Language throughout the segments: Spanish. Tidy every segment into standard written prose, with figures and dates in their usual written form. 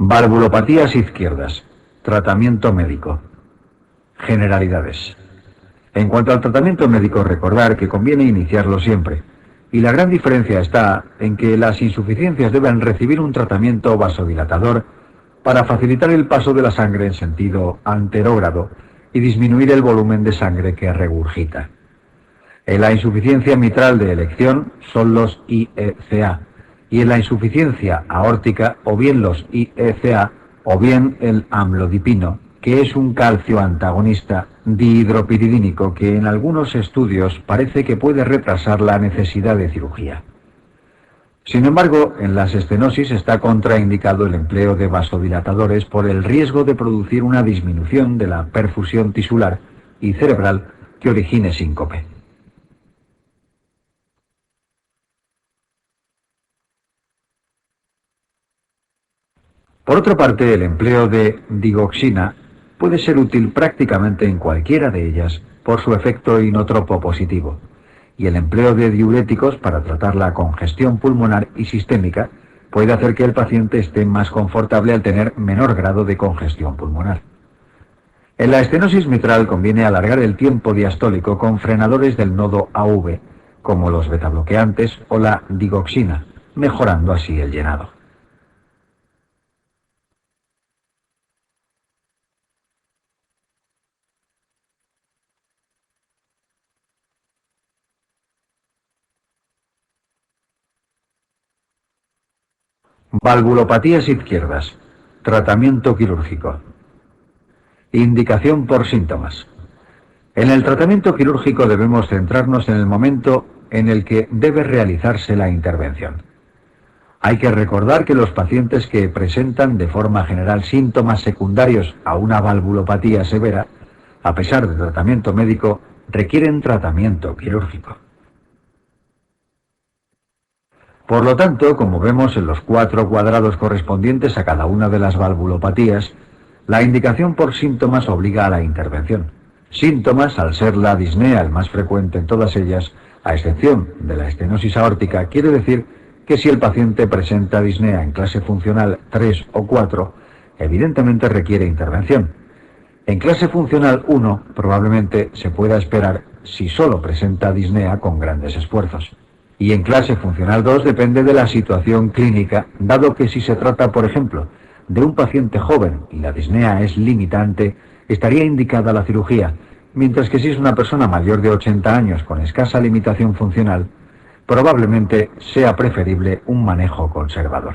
Valvulopatías izquierdas. Tratamiento médico. Generalidades. En cuanto al tratamiento médico, recordar que conviene iniciarlo siempre. Y la gran diferencia está en que las insuficiencias deben recibir un tratamiento vasodilatador para facilitar el paso de la sangre en sentido anterógrado y disminuir el volumen de sangre que regurgita. En la insuficiencia mitral de elección son los IECA, y en la insuficiencia aórtica o bien los IECA o bien el amlodipino, que es un calcio antagonista dihidropiridínico que en algunos estudios parece que puede retrasar la necesidad de cirugía. Sin embargo, en las estenosis está contraindicado el empleo de vasodilatadores por el riesgo de producir una disminución de la perfusión tisular y cerebral que origine síncope. Por otra parte, el empleo de digoxina puede ser útil prácticamente en cualquiera de ellas por su efecto inotropo positivo, y el empleo de diuréticos para tratar la congestión pulmonar y sistémica puede hacer que el paciente esté más confortable al tener menor grado de congestión pulmonar. En la estenosis mitral conviene alargar el tiempo diastólico con frenadores del nodo AV, como los betabloqueantes o la digoxina, mejorando así el llenado. Valvulopatías izquierdas. Tratamiento quirúrgico. Indicación por síntomas. En el tratamiento quirúrgico debemos centrarnos en el momento en el que debe realizarse la intervención. Hay que recordar que los pacientes que presentan de forma general síntomas secundarios a una valvulopatía severa, a pesar de tratamiento médico, requieren tratamiento quirúrgico. Por lo tanto, como vemos en los 4 cuadrados correspondientes a cada una de las valvulopatías, la indicación por síntomas obliga a la intervención. Síntomas, al ser la disnea el más frecuente en todas ellas, a excepción de la estenosis aórtica, quiere decir que si el paciente presenta disnea en clase funcional 3 o 4, evidentemente requiere intervención. En clase funcional 1 probablemente se pueda esperar si solo presenta disnea con grandes esfuerzos. Y en clase funcional 2 depende de la situación clínica, dado que si se trata, por ejemplo, de un paciente joven y la disnea es limitante, estaría indicada la cirugía, mientras que si es una persona mayor de 80 años con escasa limitación funcional, probablemente sea preferible un manejo conservador.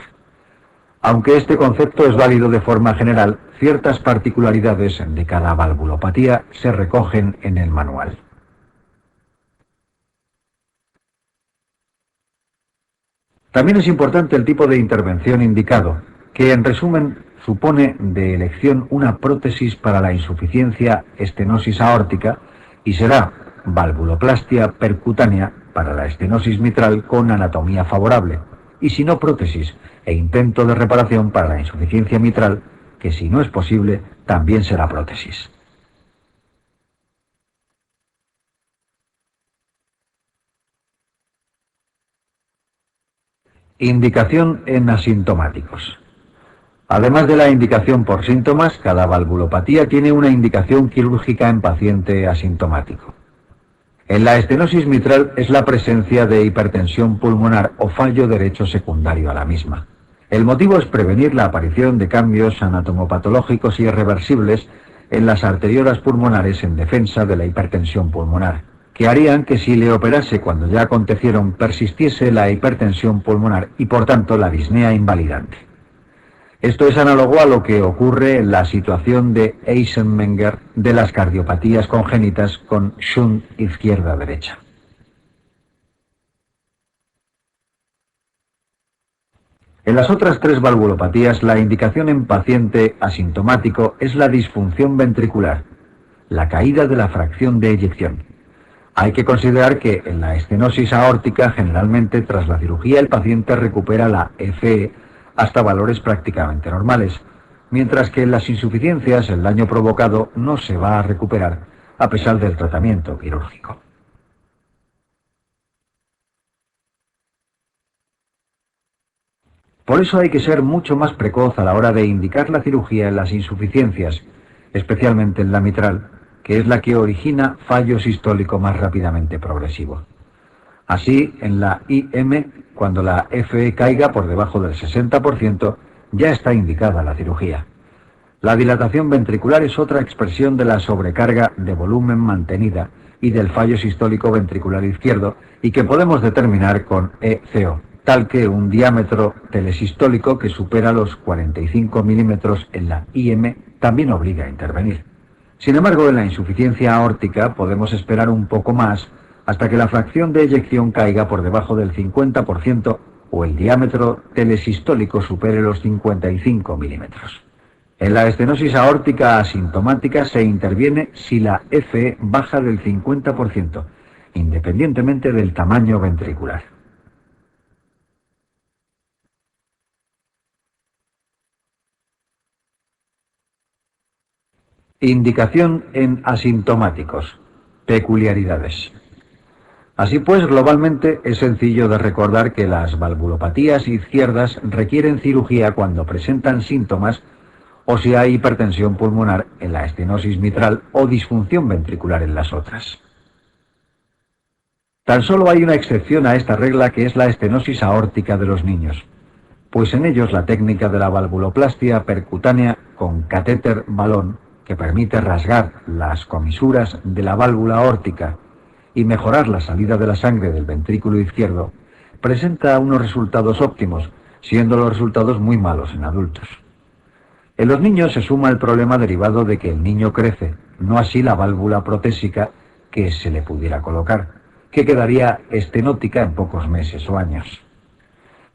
Aunque este concepto es válido de forma general, ciertas particularidades de cada valvulopatía se recogen en el manual. También es importante el tipo de intervención indicado, que en resumen supone de elección una prótesis para la insuficiencia estenosis aórtica y será valvuloplastia percutánea para la estenosis mitral con anatomía favorable, y si no prótesis e intento de reparación para la insuficiencia mitral, que si no es posible también será prótesis. Indicación en asintomáticos. Además de la indicación por síntomas, cada valvulopatía tiene una indicación quirúrgica en paciente asintomático. En la estenosis mitral es la presencia de hipertensión pulmonar o fallo derecho secundario a la misma. El motivo es prevenir la aparición de cambios anatomopatológicos irreversibles en las arteriolas pulmonares en defensa de la hipertensión pulmonar, que harían que si le operase cuando ya acontecieron persistiese la hipertensión pulmonar y por tanto la disnea invalidante. Esto es análogo a lo que ocurre en la situación de Eisenmenger de las cardiopatías congénitas con shunt izquierda-derecha. En las otras 3 valvulopatías, la indicación en paciente asintomático es la disfunción ventricular, la caída de la fracción de eyección. Hay que considerar que en la estenosis aórtica, generalmente tras la cirugía, el paciente recupera la FE hasta valores prácticamente normales, mientras que en las insuficiencias el daño provocado no se va a recuperar a pesar del tratamiento quirúrgico. Por eso hay que ser mucho más precoz a la hora de indicar la cirugía en las insuficiencias, especialmente en la mitral, que es la que origina fallo sistólico más rápidamente progresivo. Así, en la IM, cuando la FE caiga por debajo del 60%, ya está indicada la cirugía. La dilatación ventricular es otra expresión de la sobrecarga de volumen mantenida y del fallo sistólico ventricular izquierdo, y que podemos determinar con ECO, tal que un diámetro telesistólico que supera los 45 milímetros en la IM también obliga a intervenir. Sin embargo, en la insuficiencia aórtica podemos esperar un poco más hasta que la fracción de eyección caiga por debajo del 50% o el diámetro telesistólico supere los 55 milímetros. En la estenosis aórtica asintomática se interviene si la FE baja del 50%, independientemente del tamaño ventricular. Indicación en asintomáticos. Peculiaridades. Así pues, globalmente es sencillo de recordar que las valvulopatías izquierdas requieren cirugía cuando presentan síntomas o si hay hipertensión pulmonar en la estenosis mitral o disfunción ventricular en las otras. Tan solo hay una excepción a esta regla, que es la estenosis aórtica de los niños, pues en ellos la técnica de la valvuloplastia percutánea con catéter balón, que permite rasgar las comisuras de la válvula aórtica y mejorar la salida de la sangre del ventrículo izquierdo, presenta unos resultados óptimos, siendo los resultados muy malos en adultos. En los niños se suma el problema derivado de que el niño crece, no así la válvula protésica que se le pudiera colocar, que quedaría estenótica en pocos meses o años.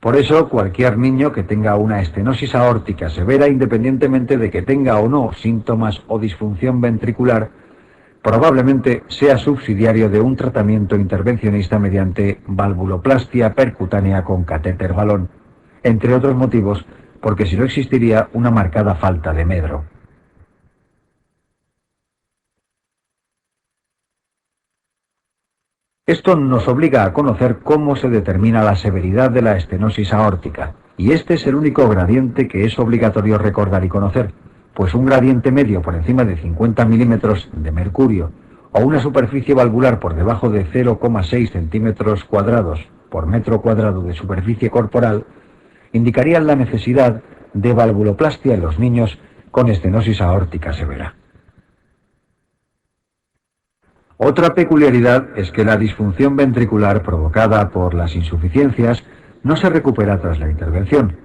Por eso, cualquier niño que tenga una estenosis aórtica severa, independientemente de que tenga o no síntomas o disfunción ventricular, probablemente sea subsidiario de un tratamiento intervencionista mediante valvuloplastia percutánea con catéter balón, entre otros motivos, porque si no existiría una marcada falta de medro. Esto nos obliga a conocer cómo se determina la severidad de la estenosis aórtica, y este es el único gradiente que es obligatorio recordar y conocer, pues un gradiente medio por encima de 50 milímetros de mercurio o una superficie valvular por debajo de 0,6 centímetros cuadrados por metro cuadrado de superficie corporal indicarían la necesidad de valvuloplastia en los niños con estenosis aórtica severa. Otra peculiaridad es que la disfunción ventricular provocada por las insuficiencias no se recupera tras la intervención,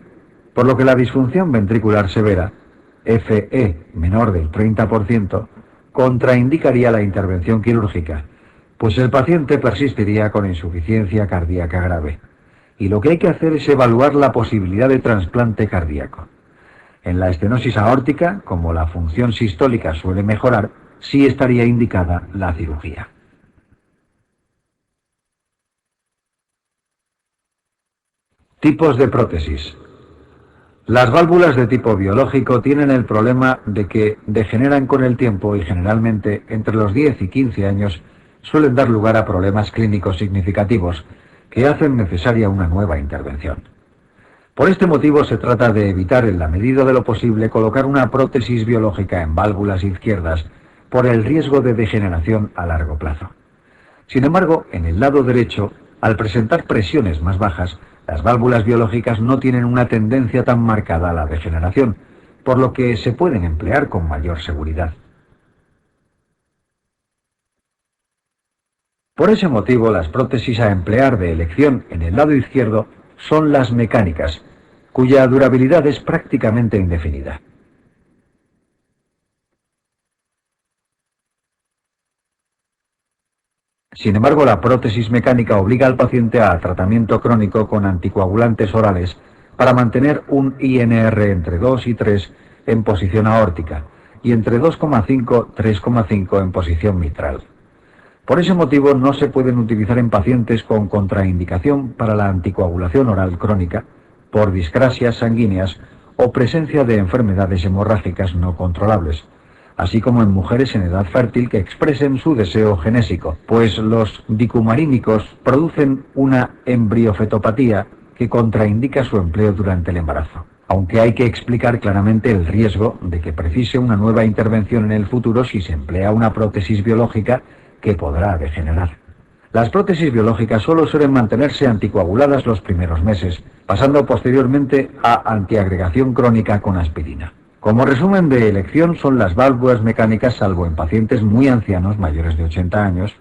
por lo que la disfunción ventricular severa, FE menor del 30%, contraindicaría la intervención quirúrgica, pues el paciente persistiría con insuficiencia cardíaca grave, y lo que hay que hacer es evaluar la posibilidad de trasplante cardíaco. En la estenosis aórtica, como la función sistólica suele mejorar, sí estaría indicada la cirugía. Tipos de prótesis. Las válvulas de tipo biológico tienen el problema de que degeneran con el tiempo y generalmente entre los 10 y 15 años suelen dar lugar a problemas clínicos significativos que hacen necesaria una nueva intervención. Por este motivo se trata de evitar en la medida de lo posible colocar una prótesis biológica en válvulas izquierdas por el riesgo de degeneración a largo plazo. Sin embargo, en el lado derecho, al presentar presiones más bajas, las válvulas biológicas no tienen una tendencia tan marcada a la degeneración, por lo que se pueden emplear con mayor seguridad. Por ese motivo, las prótesis a emplear de elección en el lado izquierdo son las mecánicas, cuya durabilidad es prácticamente indefinida. Sin embargo, la prótesis mecánica obliga al paciente a tratamiento crónico con anticoagulantes orales para mantener un INR entre 2 y 3 en posición aórtica y entre 2,5 y 3,5 en posición mitral. Por ese motivo no se pueden utilizar en pacientes con contraindicación para la anticoagulación oral crónica por discrasias sanguíneas o presencia de enfermedades hemorrágicas no controlables, así como en mujeres en edad fértil que expresen su deseo genésico, pues los dicumarínicos producen una embriofetopatía que contraindica su empleo durante el embarazo, aunque hay que explicar claramente el riesgo de que precise una nueva intervención en el futuro si se emplea una prótesis biológica que podrá degenerar. Las prótesis biológicas solo suelen mantenerse anticoaguladas los primeros meses, pasando posteriormente a antiagregación crónica con aspirina. Como resumen de elección son las válvulas mecánicas, salvo en pacientes muy ancianos, mayores de 80 años,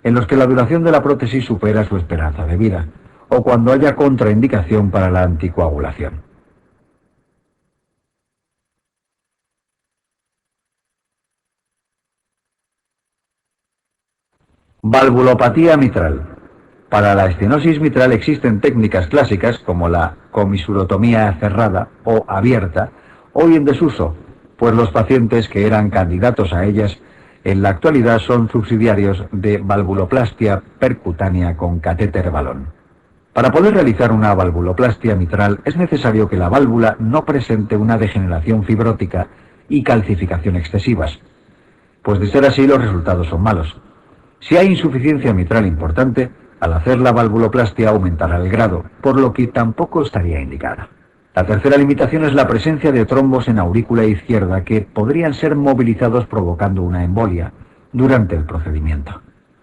en los que la duración de la prótesis supera su esperanza de vida, o cuando haya contraindicación para la anticoagulación. Valvulopatía mitral. Para la estenosis mitral existen técnicas clásicas como la comisurotomía cerrada o abierta, hoy en desuso, pues los pacientes que eran candidatos a ellas en la actualidad son subsidiarios de valvuloplastia percutánea con catéter balón. Para poder realizar una valvuloplastia mitral es necesario que la válvula no presente una degeneración fibrótica y calcificación excesivas, pues de ser así los resultados son malos. Si hay insuficiencia mitral importante, al hacer la valvuloplastia aumentará el grado, por lo que tampoco estaría indicada. La tercera limitación es la presencia de trombos en aurícula izquierda que podrían ser movilizados provocando una embolia durante el procedimiento.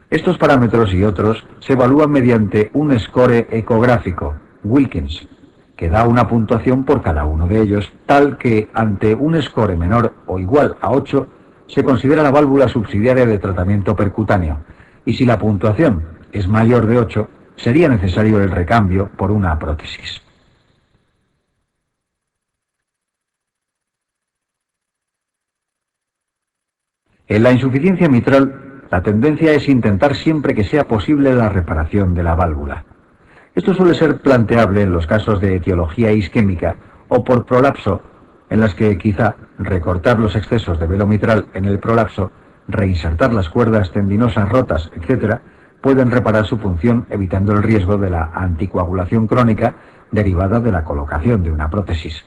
Estos parámetros y otros se evalúan mediante un score ecográfico, Wilkins, que da una puntuación por cada uno de ellos, tal que ante un score menor o igual a 8 se considera la válvula subsidiaria de tratamiento percutáneo, y si la puntuación es mayor de 8, sería necesario el recambio por una prótesis. En la insuficiencia mitral, la tendencia es intentar siempre que sea posible la reparación de la válvula. Esto suele ser planteable en los casos de etiología isquémica o por prolapso, en las que quizá recortar los excesos de velo mitral en el prolapso, reinsertar las cuerdas tendinosas rotas, etc., pueden reparar su función evitando el riesgo de la anticoagulación crónica derivada de la colocación de una prótesis.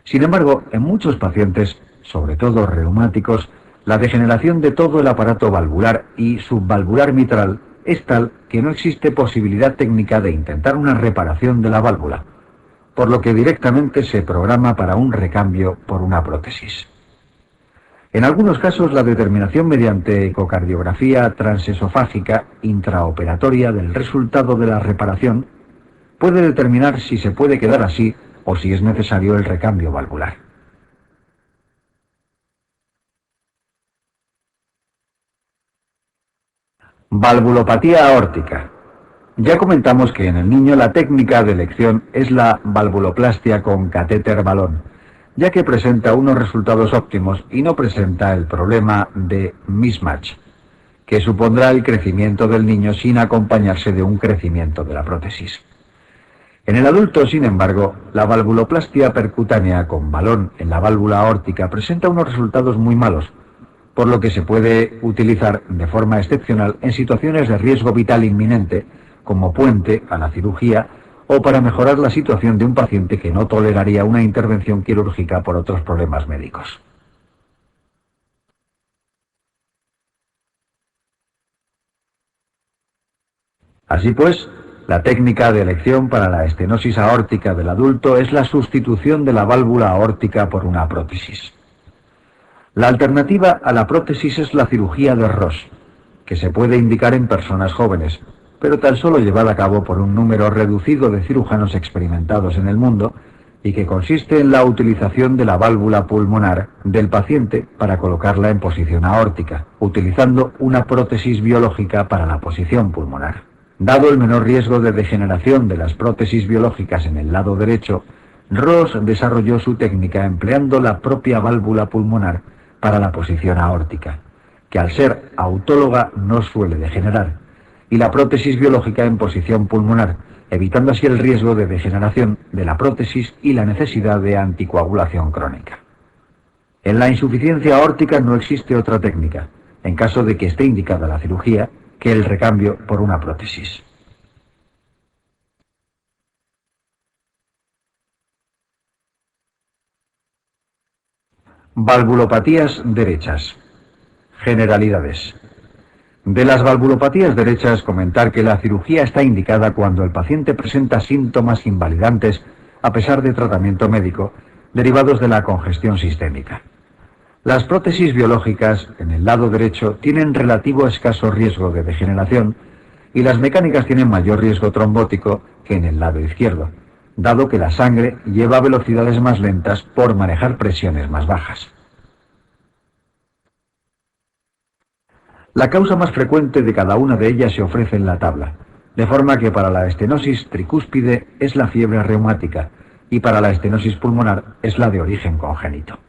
Sin embargo, en muchos pacientes, sobre todo reumáticos, la degeneración de todo el aparato valvular y subvalvular mitral es tal que no existe posibilidad técnica de intentar una reparación de la válvula, por lo que directamente se programa para un recambio por una prótesis. En algunos casos, la determinación mediante ecocardiografía transesofágica intraoperatoria del resultado de la reparación puede determinar si se puede quedar así o si es necesario el recambio valvular. Valvulopatía aórtica. Ya comentamos que en el niño la técnica de elección es la valvuloplastia con catéter balón, ya que presenta unos resultados óptimos y no presenta el problema de mismatch, que supondrá el crecimiento del niño sin acompañarse de un crecimiento de la prótesis. En el adulto, sin embargo, la valvuloplastia percutánea con balón en la válvula aórtica presenta unos resultados muy malos, por lo que se puede utilizar de forma excepcional en situaciones de riesgo vital inminente, como puente a la cirugía, o para mejorar la situación de un paciente que no toleraría una intervención quirúrgica por otros problemas médicos. Así pues, la técnica de elección para la estenosis aórtica del adulto es la sustitución de la válvula aórtica por una prótesis. La alternativa a la prótesis es la cirugía de Ross, que se puede indicar en personas jóvenes, pero tan solo llevada a cabo por un número reducido de cirujanos experimentados en el mundo y que consiste en la utilización de la válvula pulmonar del paciente para colocarla en posición aórtica, utilizando una prótesis biológica para la posición pulmonar. Dado el menor riesgo de degeneración de las prótesis biológicas en el lado derecho, Ross desarrolló su técnica empleando la propia válvula pulmonar para la posición aórtica, que al ser autóloga no suele degenerar, y la prótesis biológica en posición pulmonar, evitando así el riesgo de degeneración de la prótesis y la necesidad de anticoagulación crónica. En la insuficiencia aórtica no existe otra técnica, en caso de que esté indicada la cirugía, que el recambio por una prótesis. Valvulopatías derechas. Generalidades. De las valvulopatías derechas, comentar que la cirugía está indicada cuando el paciente presenta síntomas invalidantes a pesar de tratamiento médico, derivados de la congestión sistémica. Las prótesis biológicas en el lado derecho tienen relativo escaso riesgo de degeneración y las mecánicas tienen mayor riesgo trombótico que en el lado izquierdo, dado que la sangre lleva a velocidades más lentas por manejar presiones más bajas. La causa más frecuente de cada una de ellas se ofrece en la tabla, de forma que para la estenosis tricúspide es la fiebre reumática y para la estenosis pulmonar es la de origen congénito.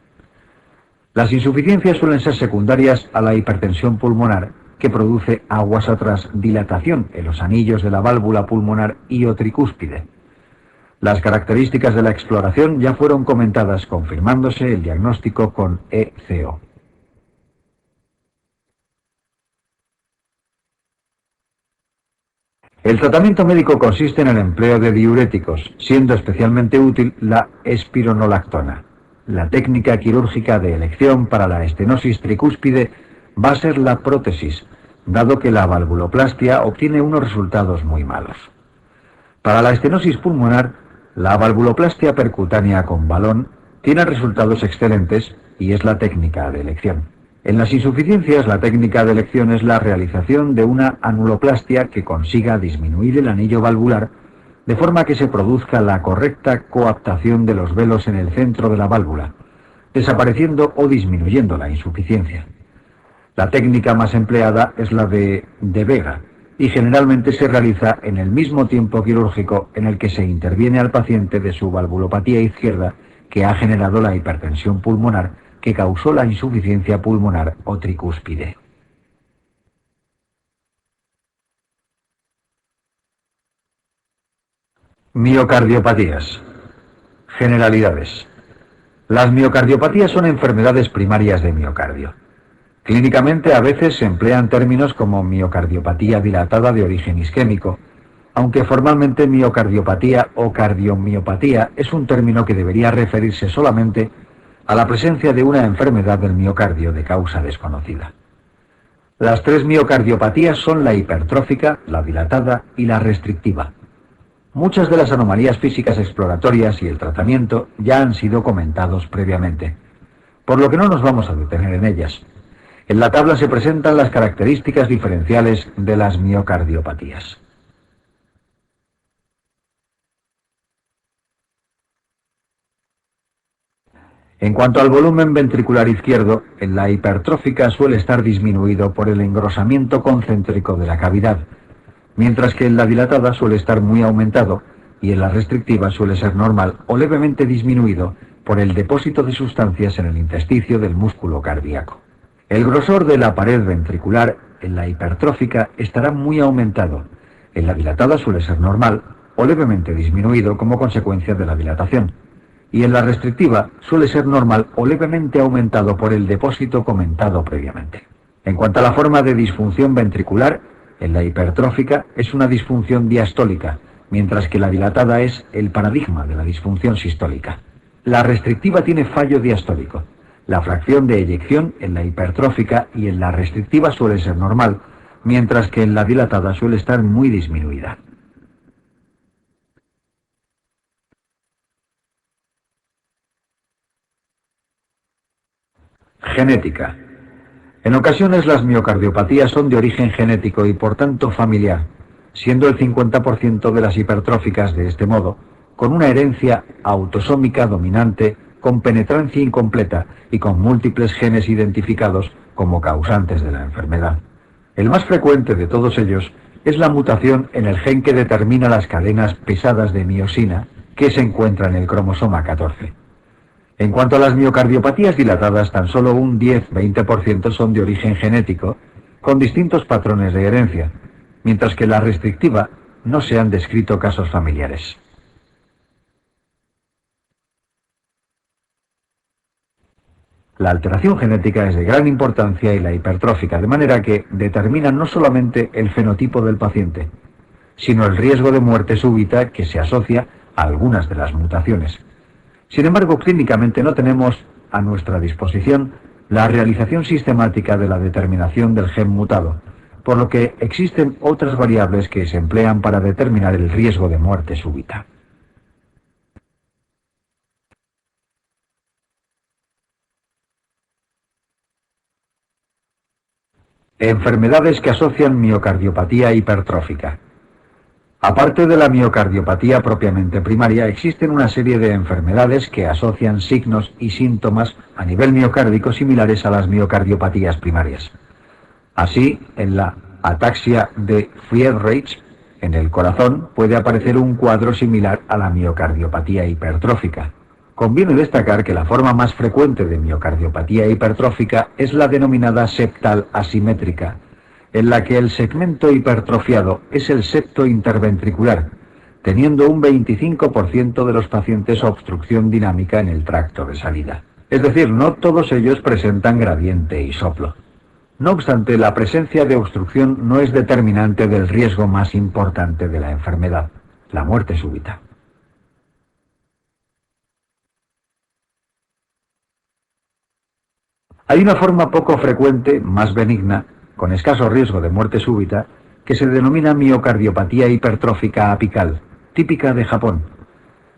Las insuficiencias suelen ser secundarias a la hipertensión pulmonar, que produce aguas atrás dilatación en los anillos de la válvula pulmonar iotricúspide. Las características de la exploración ya fueron comentadas, confirmándose el diagnóstico con ECO. El tratamiento médico consiste en el empleo de diuréticos, siendo especialmente útil la espironolactona. La técnica quirúrgica de elección para la estenosis tricúspide va a ser la prótesis, dado que la valvuloplastia obtiene unos resultados muy malos. Para la estenosis pulmonar, la valvuloplastia percutánea con balón tiene resultados excelentes y es la técnica de elección. En las insuficiencias, la técnica de elección es la realización de una anuloplastia que consiga disminuir el anillo valvular de forma que se produzca la correcta coaptación de los velos en el centro de la válvula, desapareciendo o disminuyendo la insuficiencia. La técnica más empleada es la de Vega y generalmente se realiza en el mismo tiempo quirúrgico en el que se interviene al paciente de su valvulopatía izquierda que ha generado la hipertensión pulmonar que causó la insuficiencia pulmonar o tricúspide. Miocardiopatías. Generalidades. Las miocardiopatías son enfermedades primarias de miocardio. Clínicamente a veces se emplean términos como miocardiopatía dilatada de origen isquémico, aunque formalmente miocardiopatía o cardiomiopatía es un término que debería referirse solamente a la presencia de una enfermedad del miocardio de causa desconocida. Las tres miocardiopatías son la hipertrófica, la dilatada y la restrictiva. Muchas de las anomalías físicas exploratorias y el tratamiento ya han sido comentados previamente, por lo que no nos vamos a detener en ellas. En la tabla se presentan las características diferenciales de las miocardiopatías. En cuanto al volumen ventricular izquierdo, en la hipertrófica suele estar disminuido por el engrosamiento concéntrico de la cavidad, mientras que en la dilatada suele estar muy aumentado y en la restrictiva suele ser normal o levemente disminuido por el depósito de sustancias en el intersticio del músculo cardíaco. El grosor de la pared ventricular en la hipertrófica estará muy aumentado, en la dilatada suele ser normal o levemente disminuido como consecuencia de la dilatación, y en la restrictiva suele ser normal o levemente aumentado por el depósito comentado previamente. En cuanto a la forma de disfunción ventricular, en la hipertrófica es una disfunción diastólica, mientras que la dilatada es el paradigma de la disfunción sistólica. La restrictiva tiene fallo diastólico. La fracción de eyección en la hipertrófica y en la restrictiva suele ser normal, mientras que en la dilatada suele estar muy disminuida. Genética. En ocasiones las miocardiopatías son de origen genético y por tanto familiar, siendo el 50% de las hipertróficas de este modo, con una herencia autosómica dominante, con penetrancia incompleta y con múltiples genes identificados como causantes de la enfermedad. El más frecuente de todos ellos es la mutación en el gen que determina las cadenas pesadas de miosina que se encuentra en el cromosoma 14. En cuanto a las miocardiopatías dilatadas, tan solo un 10-20% son de origen genético, con distintos patrones de herencia, mientras que la restrictiva no se han descrito casos familiares. La alteración genética es de gran importancia y la hipertrófica, de manera que determina no solamente el fenotipo del paciente, sino el riesgo de muerte súbita que se asocia a algunas de las mutaciones. Sin embargo, clínicamente no tenemos a nuestra disposición la realización sistemática de la determinación del gen mutado, por lo que existen otras variables que se emplean para determinar el riesgo de muerte súbita. Enfermedades que asocian miocardiopatía hipertrófica. Aparte de la miocardiopatía propiamente primaria, existen una serie de enfermedades que asocian signos y síntomas a nivel miocárdico similares a las miocardiopatías primarias. Así, en la ataxia de Friedreich, en el corazón, puede aparecer un cuadro similar a la miocardiopatía hipertrófica. Conviene destacar que la forma más frecuente de miocardiopatía hipertrófica es la denominada septal asimétrica, en la que el segmento hipertrofiado es el septo interventricular, teniendo un 25% de los pacientes obstrucción dinámica en el tracto de salida. Es decir, no todos ellos presentan gradiente y soplo. No obstante, la presencia de obstrucción no es determinante del riesgo más importante de la enfermedad, la muerte súbita. Hay una forma poco frecuente, más benigna, con escaso riesgo de muerte súbita, que se denomina miocardiopatía hipertrófica apical, típica de Japón,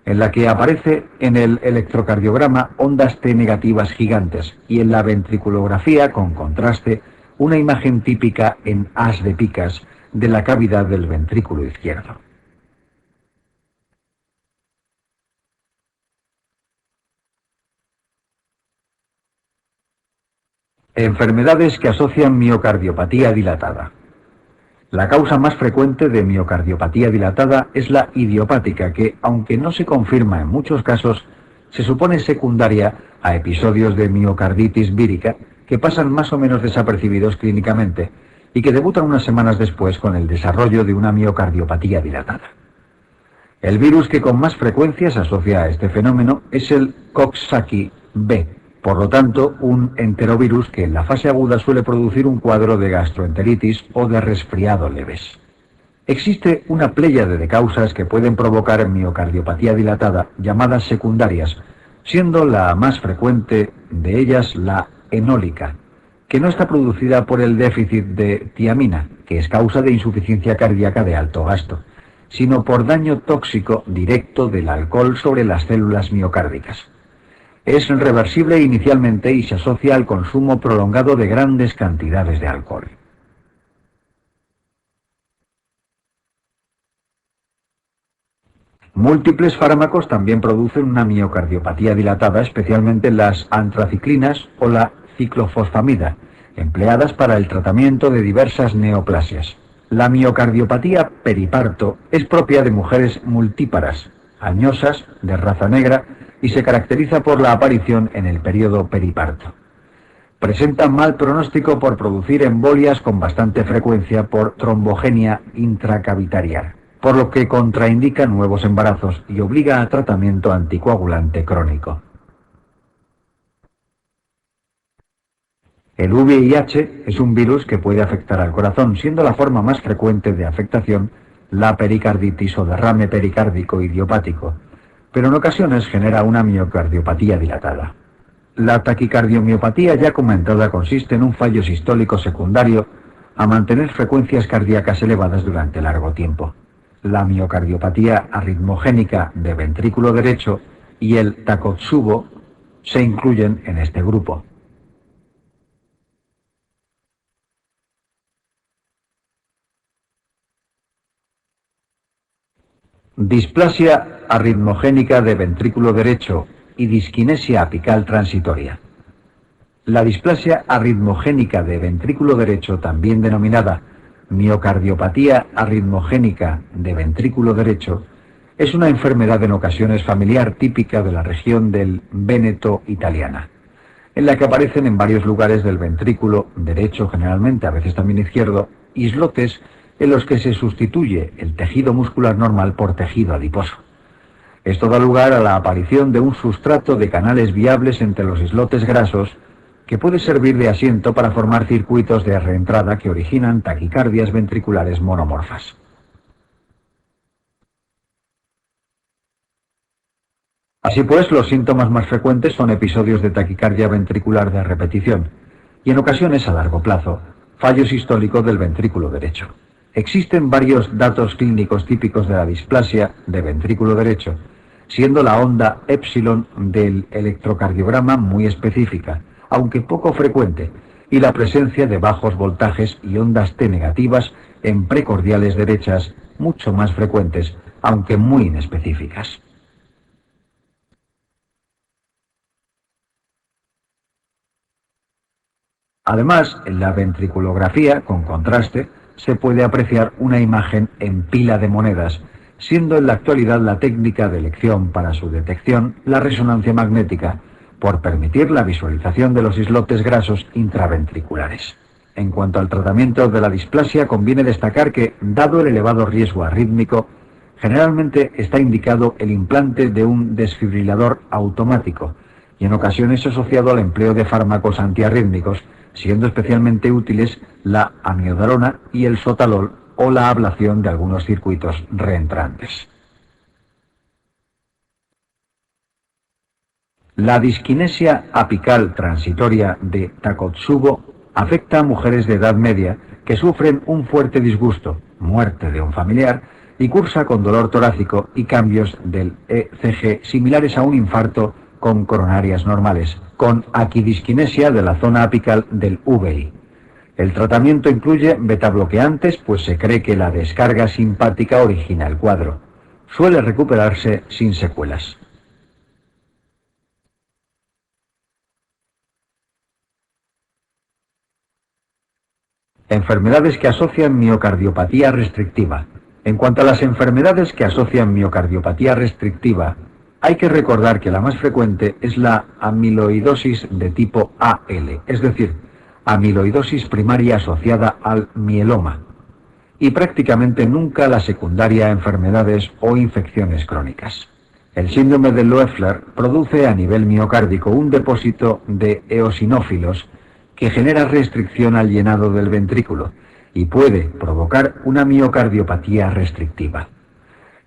en la que aparece en el electrocardiograma ondas T negativas gigantes y en la ventriculografía, con contraste, una imagen típica en haz de picas de la cavidad del ventrículo izquierdo. Enfermedades que asocian miocardiopatía dilatada. La causa más frecuente de miocardiopatía dilatada es la idiopática, que, aunque no se confirma en muchos casos, se supone secundaria a episodios de miocarditis vírica que pasan más o menos desapercibidos clínicamente y que debutan unas semanas después con el desarrollo de una miocardiopatía dilatada. El virus que con más frecuencia se asocia a este fenómeno es el Coxsackie-B, por lo tanto, un enterovirus que en la fase aguda suele producir un cuadro de gastroenteritis o de resfriado leves. Existe una pléyade de causas que pueden provocar miocardiopatía dilatada, llamadas secundarias, siendo la más frecuente de ellas la enólica, que no está producida por el déficit de tiamina, que es causa de insuficiencia cardíaca de alto gasto, sino por daño tóxico directo del alcohol sobre las células miocárdicas. Es reversible inicialmente y se asocia al consumo prolongado de grandes cantidades de alcohol. Múltiples fármacos también producen una miocardiopatía dilatada, especialmente las antraciclinas o la ciclofosfamida, empleadas para el tratamiento de diversas neoplasias. La miocardiopatía periparto es propia de mujeres multíparas, añosas, de raza negra, y se caracteriza por la aparición en el periodo periparto. Presenta mal pronóstico por producir embolias con bastante frecuencia por trombogenia intracavitarial, por lo que contraindica nuevos embarazos y obliga a tratamiento anticoagulante crónico. El VIH es un virus que puede afectar al corazón, siendo la forma más frecuente de afectación la pericarditis o derrame pericárdico idiopático, pero en ocasiones genera una miocardiopatía dilatada. La taquicardiomiopatía ya comentada consiste en un fallo sistólico secundario a mantener frecuencias cardíacas elevadas durante largo tiempo. La miocardiopatía arritmogénica de ventrículo derecho y el Takotsubo se incluyen en este grupo. Displasia arritmogénica de ventrículo derecho y disquinesia apical transitoria. La displasia arritmogénica de ventrículo derecho, también denominada miocardiopatía arritmogénica de ventrículo derecho, es una enfermedad en ocasiones familiar típica de la región del Véneto italiana, en la que aparecen en varios lugares del ventrículo derecho, generalmente, a veces también izquierdo, islotes en los que se sustituye el tejido muscular normal por tejido adiposo. Esto da lugar a la aparición de un sustrato de canales viables entre los islotes grasos que puede servir de asiento para formar circuitos de reentrada que originan taquicardias ventriculares monomorfas. Así pues, los síntomas más frecuentes son episodios de taquicardia ventricular de repetición y en ocasiones a largo plazo, fallo sistólico del ventrículo derecho. Existen varios datos clínicos típicos de la displasia de ventrículo derecho, siendo la onda épsilon del electrocardiograma muy específica, aunque poco frecuente, y la presencia de bajos voltajes y ondas T negativas en precordiales derechas mucho más frecuentes, aunque muy inespecíficas. Además, en la ventriculografía, con contraste, se puede apreciar una imagen en pila de monedas, siendo en la actualidad la técnica de elección para su detección la resonancia magnética, por permitir la visualización de los islotes grasos intraventriculares. En cuanto al tratamiento de la displasia, conviene destacar que, dado el elevado riesgo arrítmico, generalmente está indicado el implante de un desfibrilador automático y en ocasiones asociado al empleo de fármacos antiarrítmicos, siendo especialmente útiles la amiodarona y el sotalol o la ablación de algunos circuitos reentrantes. La disquinesia apical transitoria de Takotsubo afecta a mujeres de edad media que sufren un fuerte disgusto, muerte de un familiar, y cursa con dolor torácico y cambios del ECG similares a un infarto con coronarias normales, con aquidisquinesia de la zona apical del VI. El tratamiento incluye betabloqueantes, pues se cree que la descarga simpática origina el cuadro. Suele recuperarse sin secuelas. Enfermedades que asocian miocardiopatía restrictiva. En cuanto a las enfermedades que asocian miocardiopatía restrictiva, hay que recordar que la más frecuente es la amiloidosis de tipo AL, es decir, amiloidosis primaria asociada al mieloma, y prácticamente nunca la secundaria a enfermedades o infecciones crónicas. El síndrome de Loeffler produce a nivel miocárdico un depósito de eosinófilos que genera restricción al llenado del ventrículo y puede provocar una miocardiopatía restrictiva.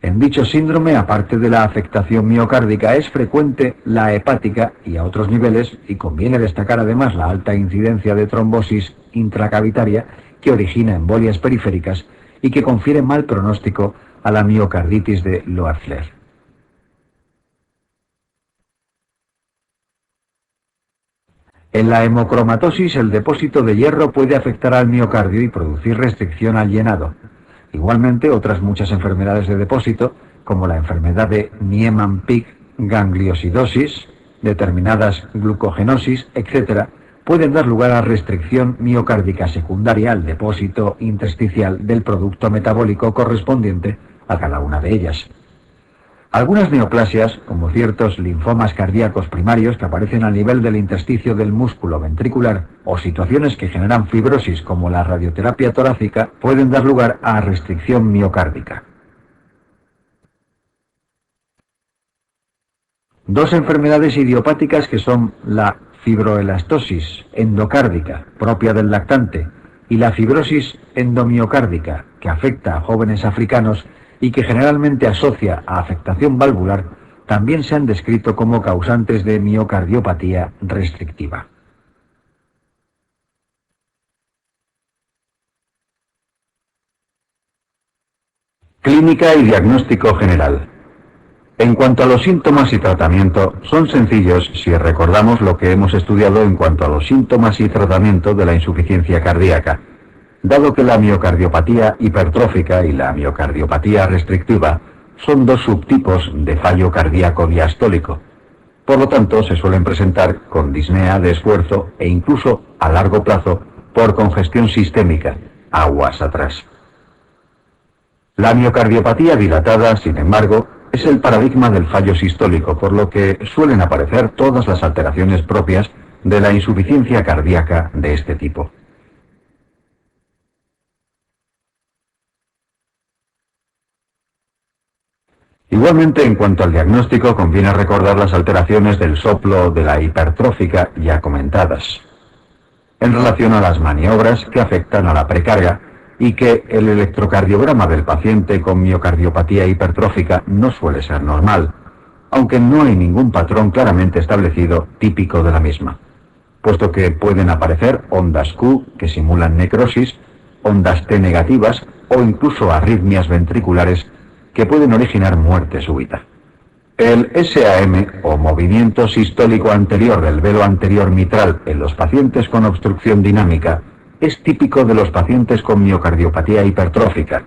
En dicho síndrome, aparte de la afectación miocárdica, es frecuente la hepática y a otros niveles, y conviene destacar además la alta incidencia de trombosis intracavitaria que origina embolias periféricas y que confiere mal pronóstico a la miocarditis de Loeffler. En la hemocromatosis, el depósito de hierro puede afectar al miocardio y producir restricción al llenado. Igualmente, otras muchas enfermedades de depósito, como la enfermedad de Niemann-Pick, gangliosidosis, determinadas glucogenosis, etc., pueden dar lugar a restricción miocárdica secundaria al depósito intersticial del producto metabólico correspondiente a cada una de ellas. Algunas neoplasias, como ciertos linfomas cardíacos primarios que aparecen al nivel del intersticio del músculo ventricular, o situaciones que generan fibrosis como la radioterapia torácica, pueden dar lugar a restricción miocárdica. Dos enfermedades idiopáticas que son la fibroelastosis endocárdica, propia del lactante, y la fibrosis endomiocárdica, que afecta a jóvenes africanos y que generalmente asocia a afectación valvular, también se han descrito como causantes de miocardiopatía restrictiva. Clínica y diagnóstico general. En cuanto a los síntomas y tratamiento, son sencillos si recordamos lo que hemos estudiado en cuanto a los síntomas y tratamiento de la insuficiencia cardíaca, dado que la miocardiopatía hipertrófica y la miocardiopatía restrictiva son dos subtipos de fallo cardíaco diastólico. Por lo tanto, se suelen presentar con disnea de esfuerzo e incluso, a largo plazo, por congestión sistémica, aguas atrás. La miocardiopatía dilatada, sin embargo, es el paradigma del fallo sistólico, por lo que suelen aparecer todas las alteraciones propias de la insuficiencia cardíaca de este tipo. Igualmente, en cuanto al diagnóstico, conviene recordar las alteraciones del soplo de la hipertrófica ya comentadas, en relación a las maniobras que afectan a la precarga y que el electrocardiograma del paciente con miocardiopatía hipertrófica no suele ser normal, aunque no hay ningún patrón claramente establecido típico de la misma. puesto que pueden aparecer ondas Q que simulan necrosis, ondas T negativas o incluso arritmias ventriculares que pueden originar muerte súbita. El SAM, o movimiento sistólico anterior del velo anterior mitral en los pacientes con obstrucción dinámica, es típico de los pacientes con miocardiopatía hipertrófica,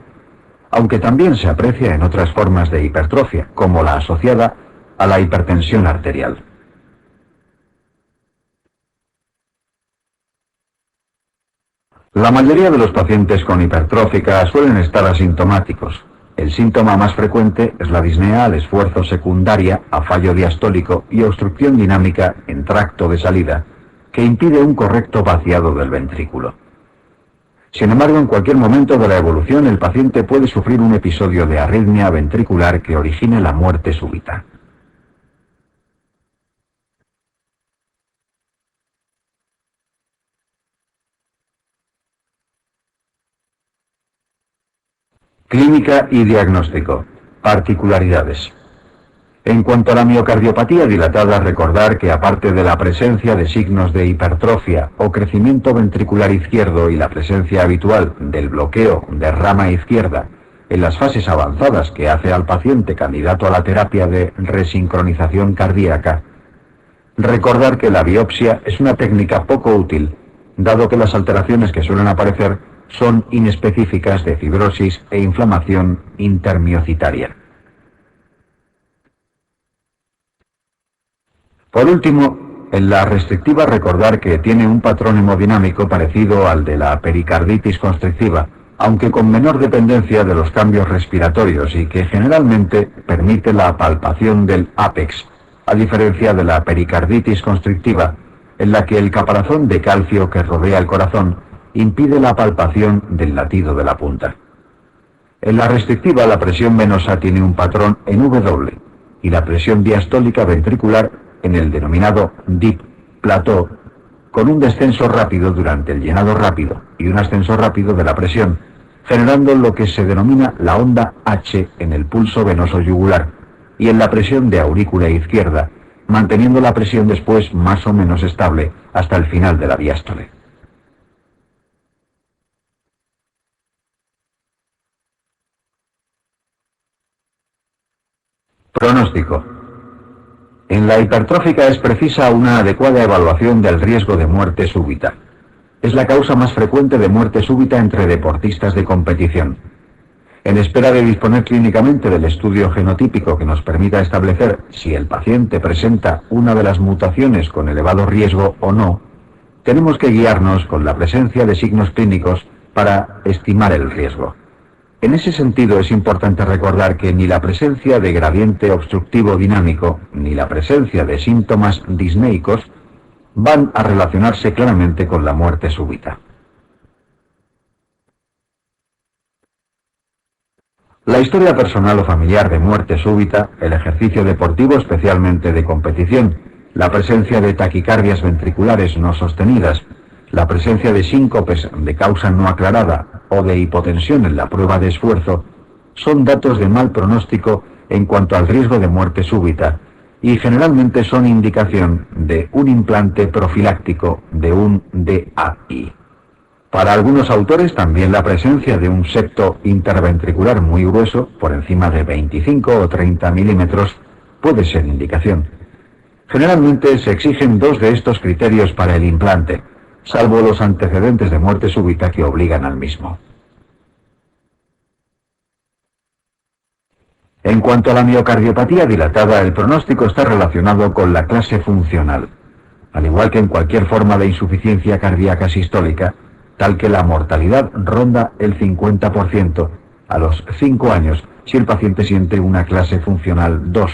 aunque también se aprecia en otras formas de hipertrofia, como la asociada a la hipertensión arterial. La mayoría de los pacientes con hipertrófica suelen estar asintomáticos. El síntoma más frecuente es la disnea al esfuerzo secundaria a fallo diastólico y obstrucción dinámica en tracto de salida, que impide un correcto vaciado del ventrículo. Sin embargo, en cualquier momento de la evolución, el paciente puede sufrir un episodio de arritmia ventricular que origine la muerte súbita. Clínica y diagnóstico. Particularidades. En cuanto a la miocardiopatía dilatada, recordar que aparte de la presencia de signos de hipertrofia o crecimiento ventricular izquierdo y la presencia habitual del bloqueo de rama izquierda en las fases avanzadas que hace al paciente candidato a la terapia de resincronización cardíaca, recordar que la biopsia es una técnica poco útil, dado que las alteraciones que suelen aparecer son inespecíficas de fibrosis e inflamación intermiocitaria. Por último, en la restrictiva recordar que tiene un patrón hemodinámico parecido al de la pericarditis constrictiva, aunque con menor dependencia de los cambios respiratorios y que generalmente permite la palpación del ápex, a diferencia de la pericarditis constrictiva, en la que el caparazón de calcio que rodea el corazón impide la palpación del latido de la punta. En la restrictiva la presión venosa tiene un patrón en W y la presión diastólica ventricular en el denominado dip plateau, con un descenso rápido durante el llenado rápido y un ascenso rápido de la presión, generando lo que se denomina la onda H en el pulso venoso yugular y en la presión de aurícula izquierda, manteniendo la presión después más o menos estable hasta el final de la diástole. Pronóstico. En la hipertrófica es precisa una adecuada evaluación del riesgo de muerte súbita. Es la causa más frecuente de muerte súbita entre deportistas de competición. En espera de disponer clínicamente del estudio genotípico que nos permita establecer si el paciente presenta una de las mutaciones con elevado riesgo o no, tenemos que guiarnos con la presencia de signos clínicos para estimar el riesgo. En ese sentido es importante recordar que ni la presencia de gradiente obstructivo dinámico ni la presencia de síntomas disneicos van a relacionarse claramente con la muerte súbita. La historia personal o familiar de muerte súbita, el ejercicio deportivo especialmente de competición, la presencia de taquicardias ventriculares no sostenidas, la presencia de síncopes de causa no aclarada o de hipotensión en la prueba de esfuerzo, son datos de mal pronóstico en cuanto al riesgo de muerte súbita y generalmente son indicación de un implante profiláctico de un DAI. Para algunos autores también la presencia de un septo interventricular muy grueso, por encima de 25 o 30 milímetros, puede ser indicación. Generalmente se exigen dos de estos criterios para el implante, salvo los antecedentes de muerte súbita que obligan al mismo. En cuanto a la miocardiopatía dilatada, el pronóstico está relacionado con la clase funcional. Al igual que en cualquier forma de insuficiencia cardíaca sistólica, tal que la mortalidad ronda el 50% a los 5 años si el paciente siente una clase funcional 2,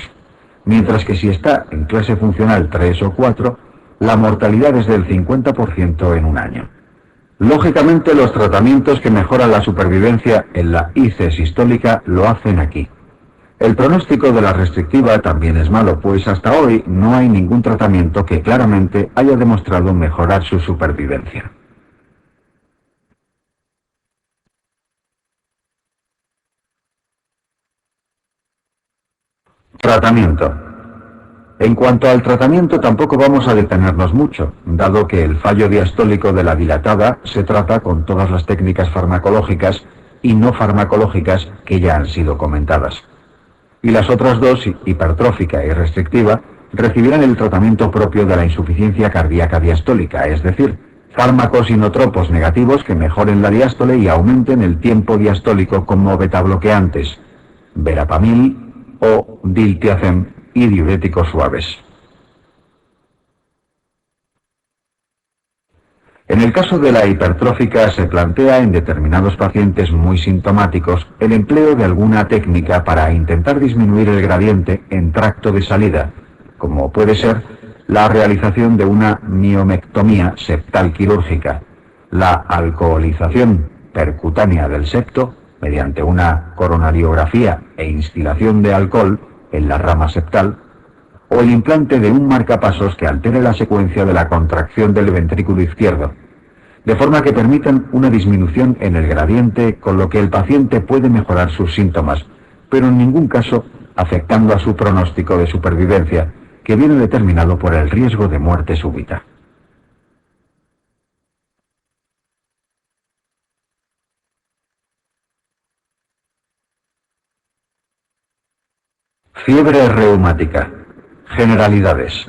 mientras que si está en clase funcional 3 o 4, la mortalidad es del 50% en un año. Lógicamente, los tratamientos que mejoran la supervivencia en la IC sistólica lo hacen aquí. El pronóstico de la restrictiva también es malo, pues hasta hoy no hay ningún tratamiento que claramente haya demostrado mejorar su supervivencia. Tratamiento. En cuanto al tratamiento, tampoco vamos a detenernos mucho, dado que el fallo diastólico de la dilatada se trata con todas las técnicas farmacológicas y no farmacológicas que ya han sido comentadas. Y las otras dos, hipertrófica y restrictiva, recibirán el tratamiento propio de la insuficiencia cardíaca diastólica, es decir, fármacos inotropos negativos que mejoren la diástole y aumenten el tiempo diastólico como betabloqueantes, verapamil o diltiazem y diuréticos suaves. En el caso de la hipertrófica se plantea en determinados pacientes muy sintomáticos el empleo de alguna técnica para intentar disminuir el gradiente en tracto de salida, como puede ser la realización de una miomectomía septal quirúrgica, la alcoholización percutánea del septo mediante una coronariografía e instilación de alcohol en la rama septal, o el implante de un marcapasos que altere la secuencia de la contracción del ventrículo izquierdo, de forma que permitan una disminución en el gradiente, con lo que el paciente puede mejorar sus síntomas, pero en ningún caso afectando a su pronóstico de supervivencia, que viene determinado por el riesgo de muerte súbita. Fiebre reumática. Generalidades.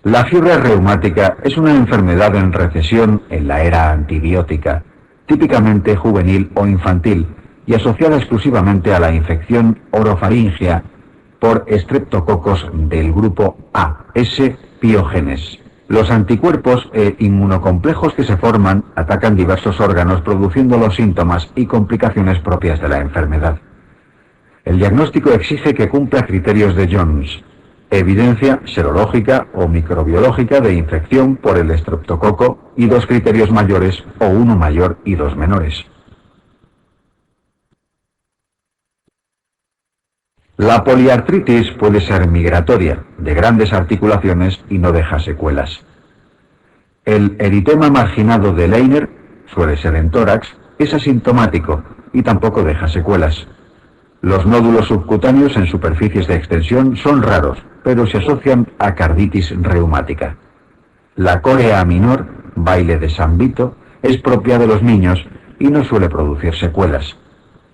La fiebre reumática es una enfermedad en recesión en la era antibiótica, típicamente juvenil o infantil, y asociada exclusivamente a la infección orofaringea por estreptococos del grupo A, S. piógenes. Los anticuerpos e inmunocomplejos que se forman atacan diversos órganos, produciendo los síntomas y complicaciones propias de la enfermedad. El diagnóstico exige que cumpla criterios de Jones: evidencia serológica o microbiológica de infección por el estreptococo y 2 criterios mayores o 1 mayor y 2 menores. La poliartritis puede ser migratoria, de grandes articulaciones y no deja secuelas. El eritema marginado de Leiner, suele ser en tórax, es asintomático y tampoco deja secuelas. Los nódulos subcutáneos en superficies de extensión son raros, pero se asocian a carditis reumática. La córea minor, baile de San Vito, es propia de los niños y no suele producir secuelas.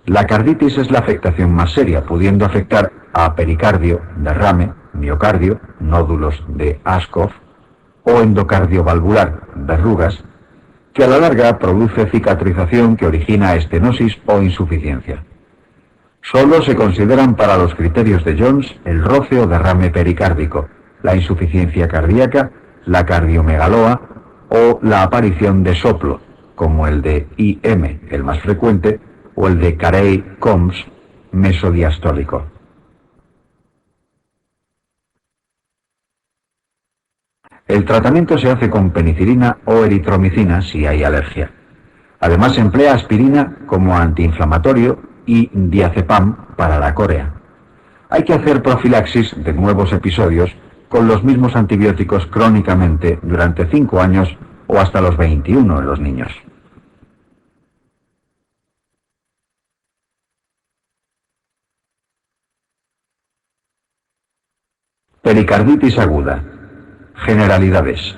La carditis es la afectación más seria, pudiendo afectar a pericardio, derrame, miocardio, nódulos de Askov o endocardio valvular, verrugas, que a la larga produce cicatrización que origina estenosis o insuficiencia. Solo se consideran para los criterios de Jones el roce o derrame pericárdico, la insuficiencia cardíaca, la cardiomegaloa o la aparición de soplo, como el de IM, el más frecuente, o el de Carey-Combs, mesodiastólico. El tratamiento se hace con penicilina o eritromicina si hay alergia. Además se emplea aspirina como antiinflamatorio y diazepam para la córea. Hay que hacer profilaxis de nuevos episodios con los mismos antibióticos crónicamente durante 5 años o hasta los 21 en los niños. Pericarditis aguda. Generalidades.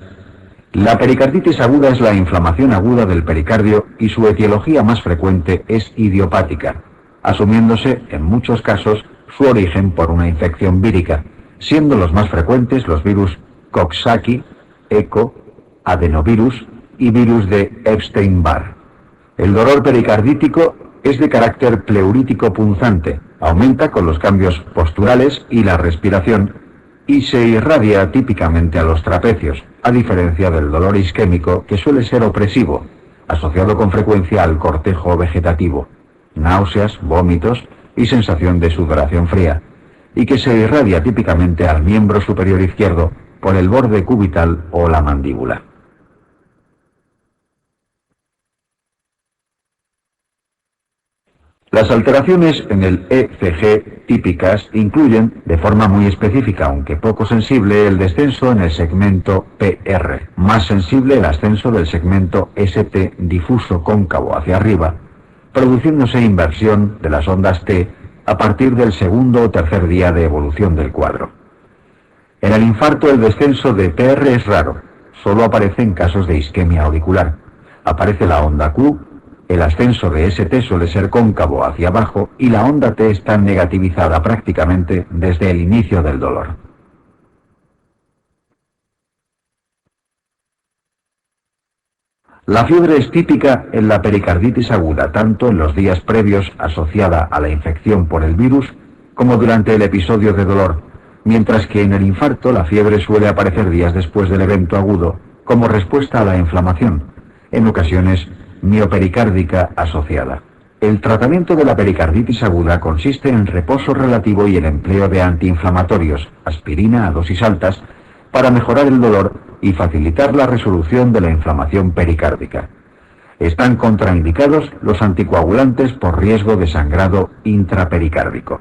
La pericarditis aguda es la inflamación aguda del pericardio y su etiología más frecuente es idiopática, asumiéndose en muchos casos su origen por una infección vírica, siendo los más frecuentes los virus Coxsackie, ECO, adenovirus y virus de Epstein-Barr. El dolor pericardítico es de carácter pleurítico punzante, aumenta con los cambios posturales y la respiración y se irradia típicamente a los trapecios, a diferencia del dolor isquémico que suele ser opresivo, asociado con frecuencia al cortejo vegetativo, náuseas, vómitos y sensación de sudoración fría, y que se irradia típicamente al miembro superior izquierdo por el borde cubital o la mandíbula. Las alteraciones en el ECG típicas incluyen, de forma muy específica aunque poco sensible, el descenso en el segmento PR, más sensible el ascenso del segmento ST difuso cóncavo hacia arriba, produciéndose inversión de las ondas T a partir del segundo o tercer día de evolución del cuadro. En el infarto el descenso de PR es raro, solo aparece en casos de isquemia auricular. Aparece la onda Q, el ascenso de ST suele ser cóncavo hacia abajo y la onda T está negativizada prácticamente desde el inicio del dolor. La fiebre es típica en la pericarditis aguda, tanto en los días previos asociada a la infección por el virus, como durante el episodio de dolor, mientras que en el infarto la fiebre suele aparecer días después del evento agudo, como respuesta a la inflamación, en ocasiones miopericárdica asociada. El tratamiento de la pericarditis aguda consiste en reposo relativo y el empleo de antiinflamatorios, aspirina a dosis altas, para mejorar el dolor y facilitar la resolución de la inflamación pericárdica. Están contraindicados los anticoagulantes por riesgo de sangrado intrapericárdico.